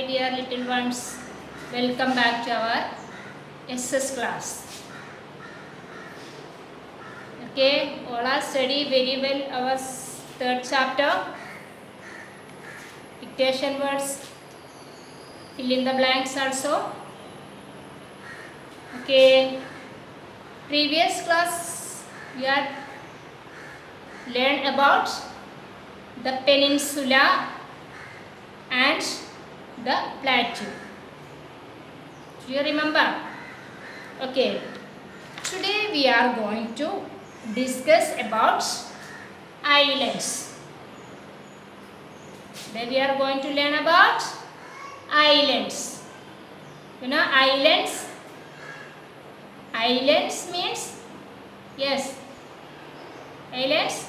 dear little ones, welcome back to our SS class. Okay, all are study very well our third chapter, dictation words, fill in the blanks also. Okay, previous class we had learned about the peninsula and the plateau. Do you remember? Okay, today we are going to discuss about islands. Today we are going to learn about islands. You know islands? Islands means, yes, islands?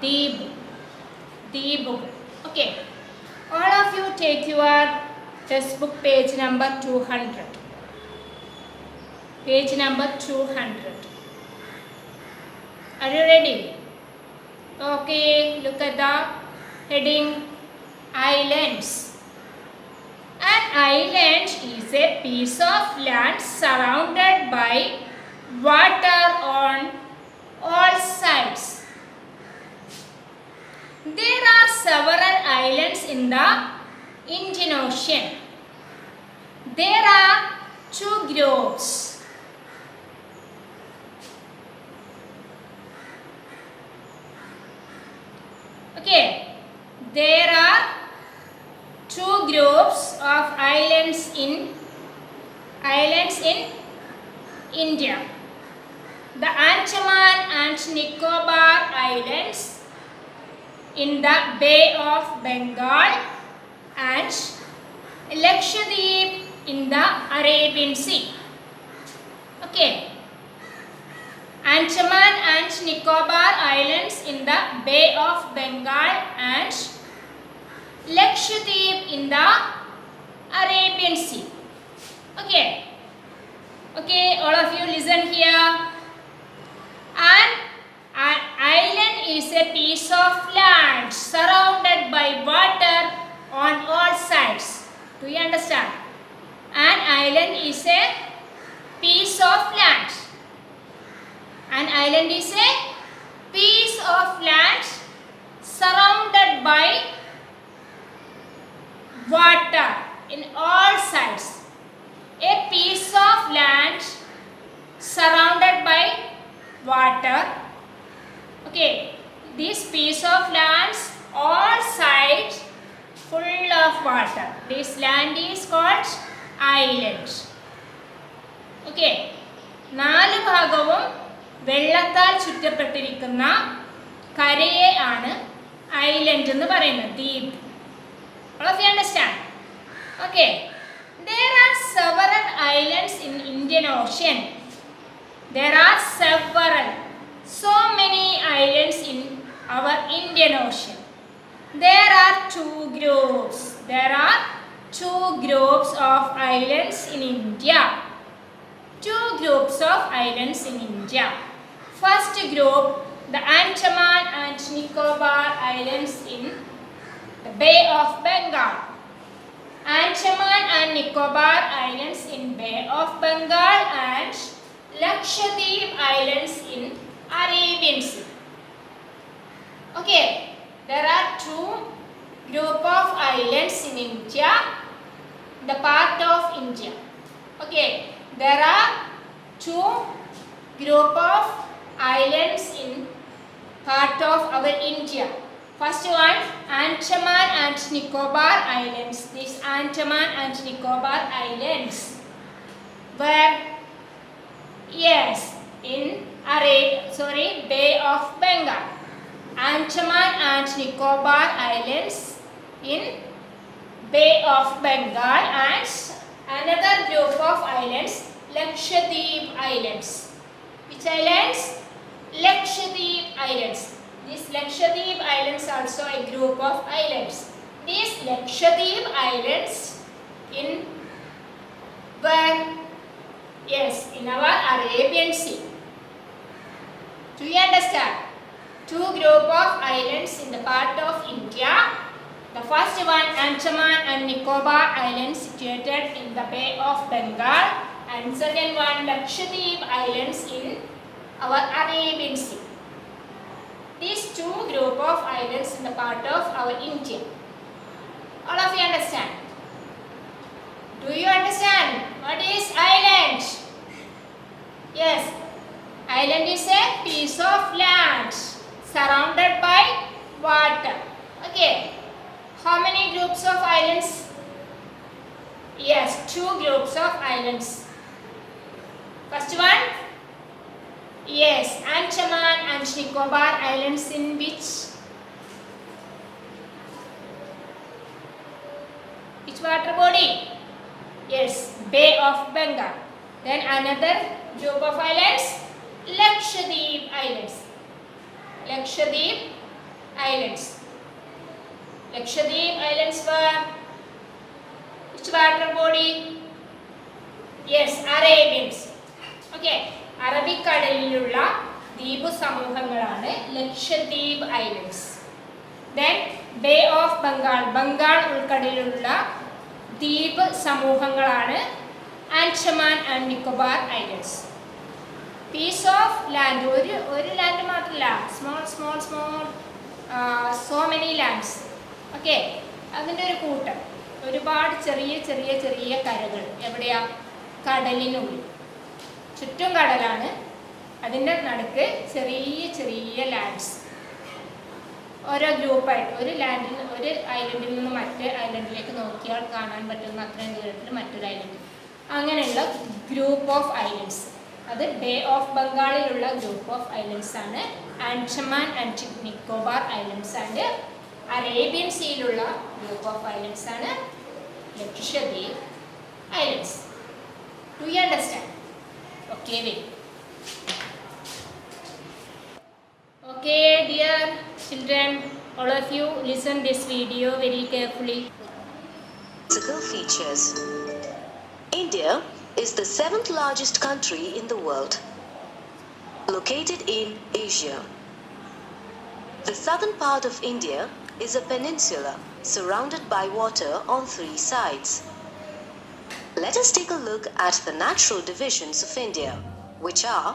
Deep. Okay, all of you take your textbook page number 200. Page number 200. Are you ready? Okay, look at the heading, islands. An island is a piece of land surrounded by water on all sides. There are several islands in the Indian Ocean. There are two groups. Okay, there are two groups of islands in India. The Andaman and Nicobar Islands in the Bay of Bengal and Lakshadweep in the Arabian Sea. Okay, Andaman and Nicobar Islands in the Bay of Bengal and Lakshadweep in the Arabian Sea. Okay, all of you listen here. An island is a piece of land surrounded by water on all sides. Do you understand? An island is a piece of land. An island is a piece of land surrounded by water in all sides. A piece of land surrounded by water. Okay, this piece of lands all sides full of water. This land is called island. Okay, നാല് ഭാഗവും വെള്ളത്താൽ ചുറ്റപ്പെട്ടിരിക്കുന്ന കരയെ ആണ് island എന്ന് പറയുന്നത്, ദ്വീപ്. All of you understand? Okay, there are several islands in Indian Ocean. There are several, so many islands in our Indian Ocean. There are two groups. There are two groups of islands in India. Two groups of islands in India. First group, the Andaman and Nicobar Islands in the Bay of Bengal. Andaman and Nicobar Islands in Bay of Bengal and Lakshadweep Islands in Arabian Sea. Okay, there are two group of islands in India, the part of India. Okay, there are two group of islands in part of our India. First one, Andaman and Nicobar Islands. These Andaman and Nicobar Islands were, yes, in Bay of Bengal. Andaman and Nicobar Islands in Bay of Bengal and another group of islands, Lakshadweep Islands. Which islands? Lakshadweep Islands. These Lakshadweep Islands also a group of islands. These Lakshadweep Islands in where? Yes, in our Arabian Sea. Do you understand? Two group of islands in the part of India The first one, Andaman and Nicobar Islands situated in the Bay of Bengal, and second one, Lakshadweep Islands in our Arabian Sea. These two group of islands in the part of our India. All of you understand? Do you understand what is island? Yes, island is a piece of land surrounded by water. Okay. How many groups of islands? Yes, two groups of islands. First one? Yes, Andaman and Nicobar Islands in which water body? Yes, Bay of Bengal. Then another group of islands, Lakshadweep Islands. Lakshadweep Islands. Lakshadweep Islands were which water body? Yes, Arabian Sea. Okay, അറബിക്കടലിലുള്ള ദ്വീപ് സമൂഹങ്ങളാണ് Lakshadweep islands. Then Bay of Bengal, Bengal ഉൾക്കടലിലുള്ള ദ്വീപ് സമൂഹങ്ങളാണ് Andaman and Nicobar islands. Piece of land, ഒരു land മാത്രമല്ല, small small small so many lands. Okay, അതിൻ്റെ ഒരു കൂട്ടം, ഒരുപാട് ചെറിയ ചെറിയ ചെറിയ കരകൾ. എവിടെയാ? കടലിനുള്ളിൽ. ചുറ്റും കടലാണ്, അതിൻ്റെ നടുക്ക് ചെറിയ ചെറിയ ലാൻഡ്സ്. ഓരോ ഗ്രൂപ്പായിട്ട് ഒരു ഐലൻഡിൽ നിന്ന് മറ്റേ ഐലൻഡിലേക്ക് നോക്കിയാൽ കാണാൻ പറ്റുന്ന അത്രയും ദൂരത്തിൽ മറ്റൊരു ഐലൻഡ്. അങ്ങനെയുള്ള ഗ്രൂപ്പ് ഓഫ് ഐലൻഡ്സ്, അത് ബേ ഓഫ് ബംഗാളിലുള്ള ഗ്രൂപ്പ് ഓഫ് ഐലൻഡ്സ് ആണ്. Andaman and Nicobar islands and Arabian സീയിലുള്ള ഗ്രൂപ്പ് ഓഫ് ഐലൻഡ്സ് ആണ് Lakshadweep islands. Do you understand? Okay, wait. Okay, dear children, all of you listen this video very carefully. Physical features. India is the 7th largest country in the world, located in Asia. The southern part of India is a peninsula surrounded by water on 3 sides. Let us take a look at the natural divisions of India, which are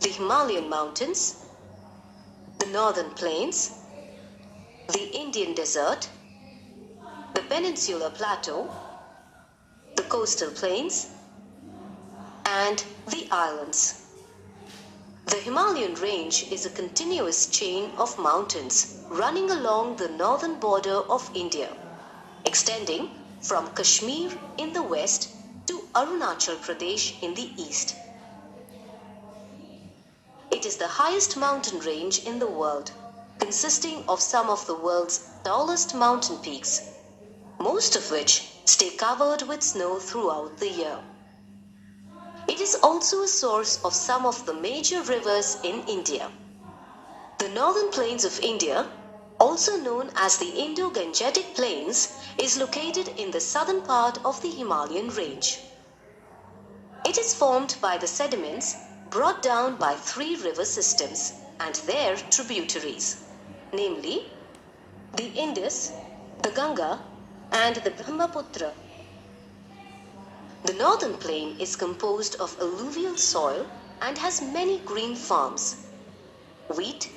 the Himalayan mountains, the northern plains, the Indian desert, the peninsular plateau, the coastal plains, and the islands. The Himalayan range is a continuous chain of mountains running along the northern border of India, extending from Kashmir in the west to Arunachal Pradesh in the east. It is the highest mountain range in the world, consisting of some of the world's tallest mountain peaks, most of which stay covered with snow throughout the year. It is also a source of some of the major rivers in India. The northern plains of India, also known as the Indo-Gangetic Plains, is located in the southern part of the Himalayan range. It is formed by the sediments brought down by 3 river systems and their tributaries, namely the Indus, the Ganga, and the Brahmaputra. The northern plain is composed of alluvial soil and has many green farms, wheat,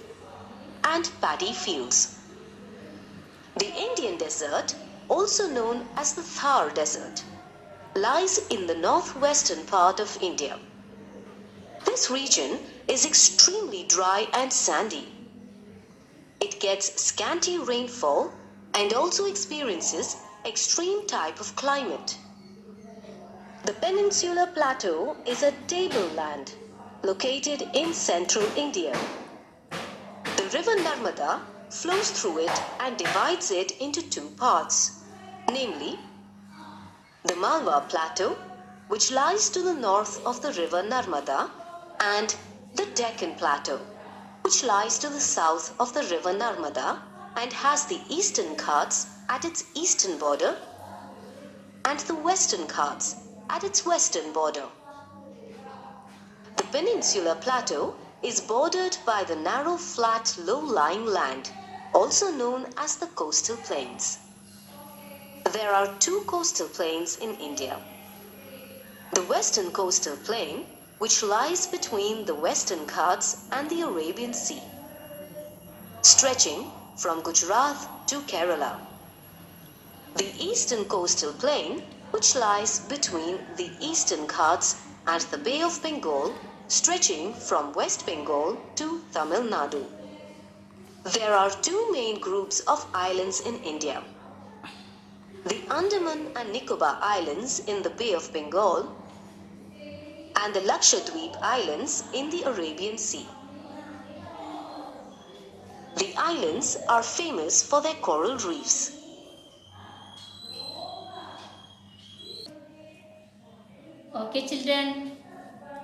and paddy fields. The Indian desert, also known as the Thar Desert, lies in the northwestern part of India. This region is extremely dry and sandy. It gets scanty rainfall and also experiences extreme type of climate. The peninsular plateau is a tableland located in central India. The river Narmada flows through it and divides it into 2 parts, namely the Malwa Plateau, which lies to the north of the river Narmada, and the Deccan Plateau, which lies to the south of the river Narmada and has the Eastern Ghats at its eastern border and the Western Ghats at its western border. The peninsular plateau is bordered by the narrow, flat, low-lying land also known as the coastal plains. There are two coastal plains in India. The Western Coastal Plain, which lies between the Western Ghats and the Arabian Sea, stretching from Gujarat to Kerala. The Eastern Coastal Plain, which lies between the Eastern Ghats and the Bay of Bengal, stretching from West Bengal to Tamil Nadu. There are two main groups of islands in India. The Andaman and Nicobar Islands in the Bay of Bengal and the Lakshadweep Islands in the Arabian Sea. The islands are famous for their coral reefs. Okay children,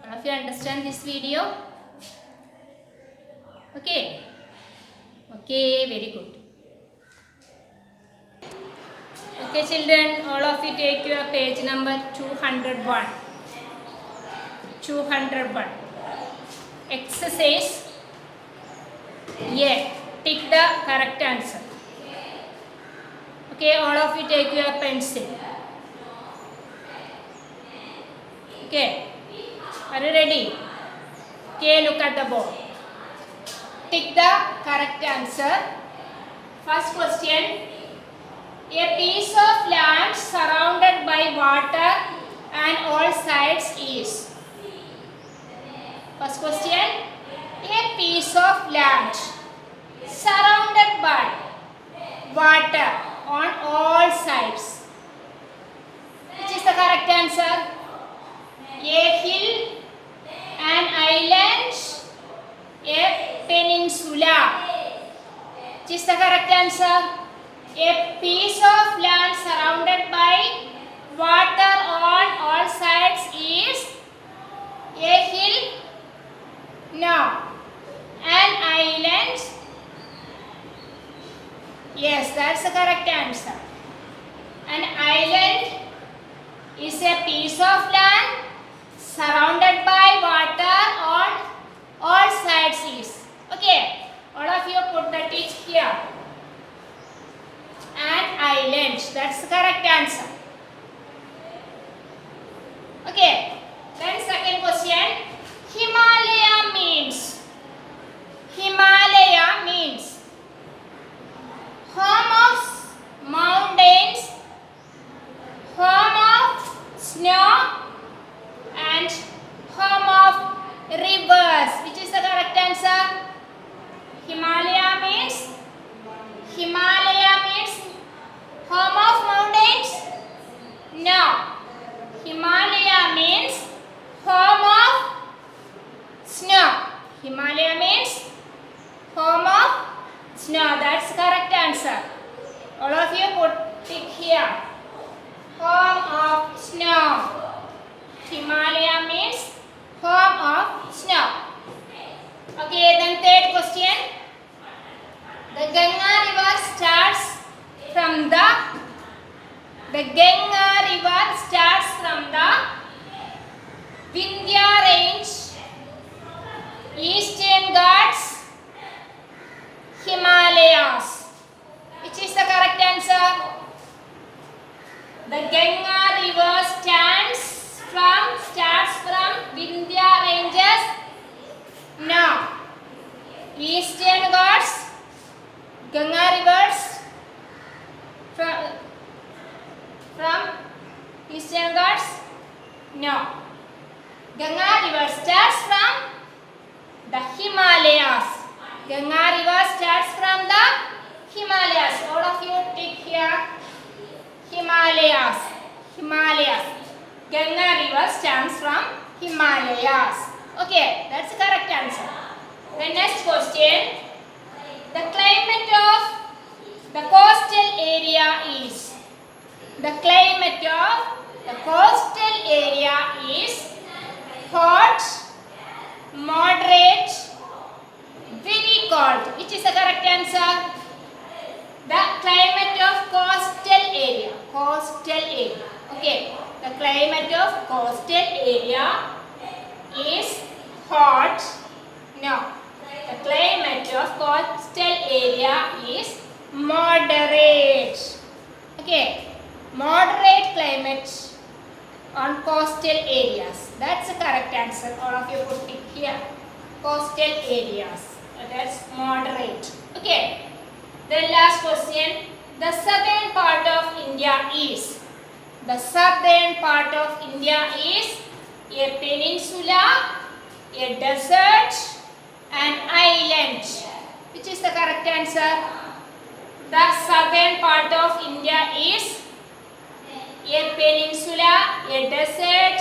all of you understand this video? Okay, very good. Okay children, all of you take your page number 201. 201. Exercise A. Tick the correct answer. Okay, all of you take your pencil. Okay, are you ready? Okay, look at the board. Tick the correct answer. First question. A piece of land surrounded by water and all sides is. First question. A piece of land surrounded by water on all sides. Which is the correct answer? A hill, an island, a peninsula. Which is the correct answer? A piece of land surrounded by water on all sides is a hill. No. An island. Yes, that's the correct answer. An island is a piece of land surrounded by water on all sides is. Okay, all of you put the tick here. An island, that's the correct answer. Okay, then second question. Himalaya means home of mountains, home of snow and home of rivers. Which is the correct answer? Himalaya means home of mountains? No. Himalaya means home of snow. Himalaya means home of snow. That's correct answer. All of you put tick here. Home of snow. Himalaya means home of snow. Okay, then third question. The Ganga river starts from the Vindhya range, Eastern Ghats, Himalayas. Which is the correct answer? The Ganga river starts from Vindhya ranges. No. Eastern Ghats, Ganga rivers from Eastern Ghats. No. Ganga river starts from the Himalayas. Ganga river starts from the Himalayas. All of you tick here. Himalayas. Ganga river stands from Himalayas. Okay, that's the correct answer. The next question. The climate of the coastal area is. The climate of the coastal area is hot, moderate, very cold. Which is the correct answer? The climate of coastal area. Okay. The climate of coastal area is hot. No. The climate of coastal area is moderate. Okay, moderate climate on coastal areas. That's the correct answer. All of you put it here. Coastal areas. That's moderate. Okay. Then last question. The southern part of India is. The southern part of India is a peninsula, a desert, an island. Which is the correct answer? The southern part of India is a peninsula, a desert,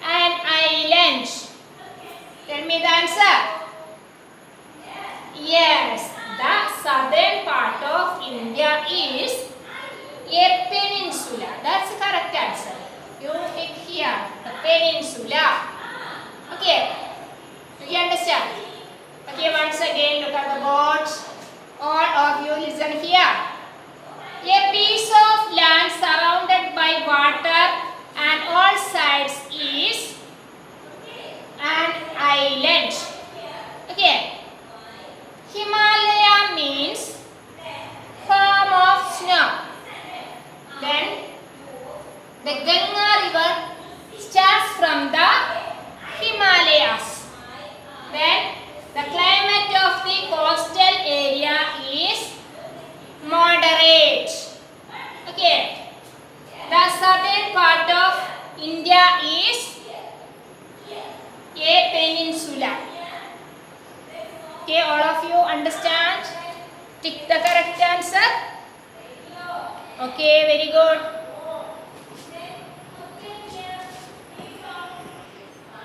an island. Tell me the answer. Yes, the southern part of India is a peninsula. That's the correct answer. You pick here the peninsula. Okay, do you understand? Okay, once again look at the board. All of you listen here. A piece of land surrounded by water and all sides is an island. Okay. Himalaya means form of snow. Then the Ganga river starts from the Himalayas. Then the climate of the coastal area is moderate. Okay. The southern part of India is a peninsula. Okay, all of you understand? Tick the correct answer. Okay, very good.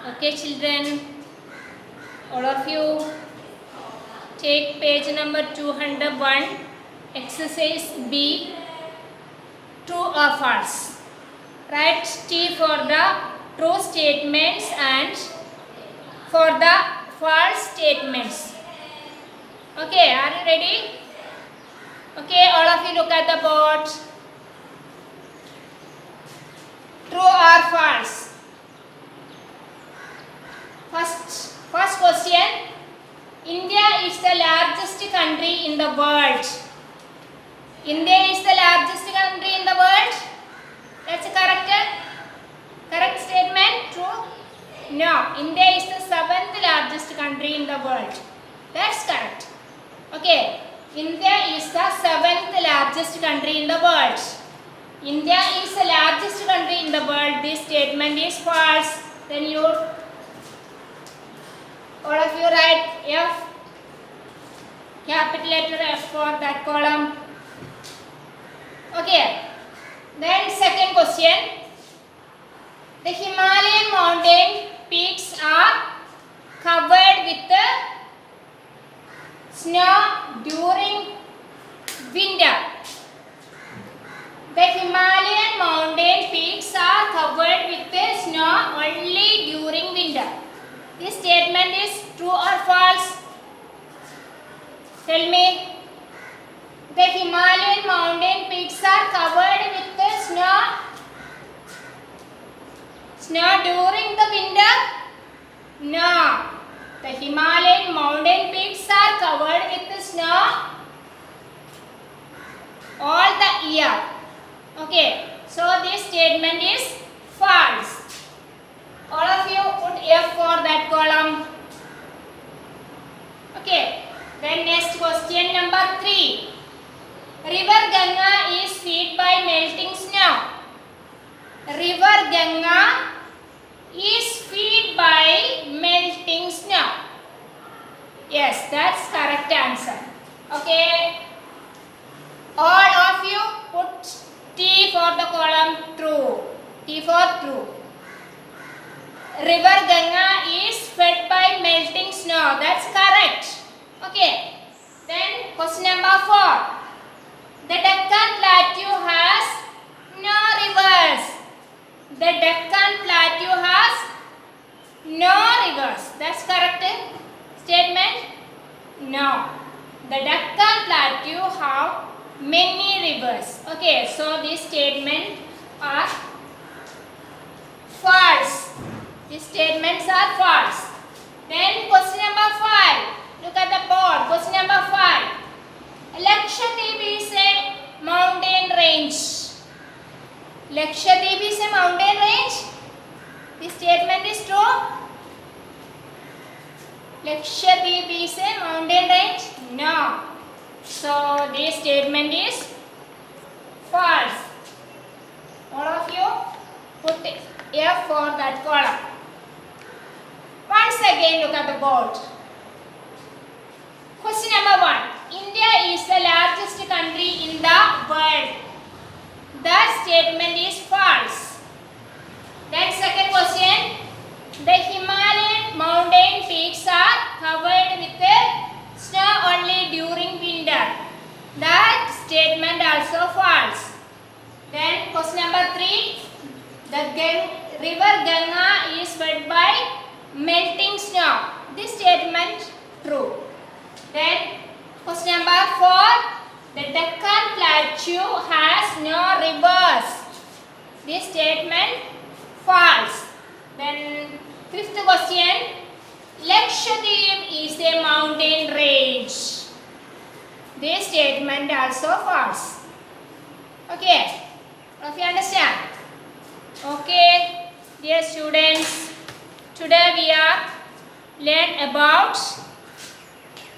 Okay, children, all of you take page number 201, exercise B, true or false. Write T for the true statements and for the false statements. Okay, are you ready? Okay, all of you look at the board. True or false? First question. India is the largest country in the world. India is the largest country in the world. That's correct. Correct statement. True. No. India is the 7th largest country in the world. That's correct. Okay. India is the 7th largest country in the world. India is the largest country in the world. This statement is false. Then you, all of you write F, capital letter F for that column. Okay. Then second question. The Himalayan mountain peaks are covered with the snow during winter. The Himalayan mountain peaks are covered with the snow only during winter. This statement is true or false? Tell me. The Himalayan mountain peaks are covered with the snow during the winter? No. The Himalayan mountain peaks are covered with the snow all the year. Okay. So this statement is false. All of you put F for that column. Okay. Then next question number 3. River Ganga is fed by melting snow. River Ganga is fed by melting snow. Yes, that's correct answer. Okay. All of you put T for the column true. T for true. River Ganga is fed by melting snow. That's correct. Okay. Then question number 4. The Deccan Plateau has no rivers. The Deccan Plateau has no rivers. That's correct statement? No. The Deccan Plateau have many rivers. Okay, so these statements are false. These statements are false. Then question number 5. Look at the board. Question number Lakshadweep is a mountain range. This statement is true. Lakshadweep is a mountain range. No. So this statement is false. All of you put F for that column. Once again look at the board. Question number 1. India is the largest country in the world. That statement is false. Then second question. The Himalayan mountain peaks are covered with snow only during winter. That statement also false. Then question number 3. The river Ganga is fed by melting snow. This statement true. Then question number 4. The Deccan Plateau has no rivers. This statement false. Then fifth question. Lakshadweep is a mountain range. This statement also false. Okay. Hope you understand. Okay, dear students. Today we are learn about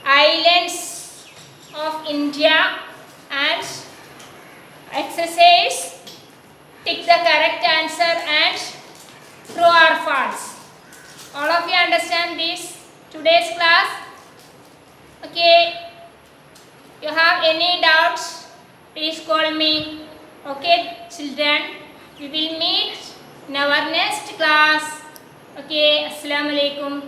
islands of India and exercise. Tick the correct answer and true or false. All of you understand this today's class? Okay. You have any doubts? Please call me. Okay, children. We will meet in our next class. Okay, Assalamu alaikum.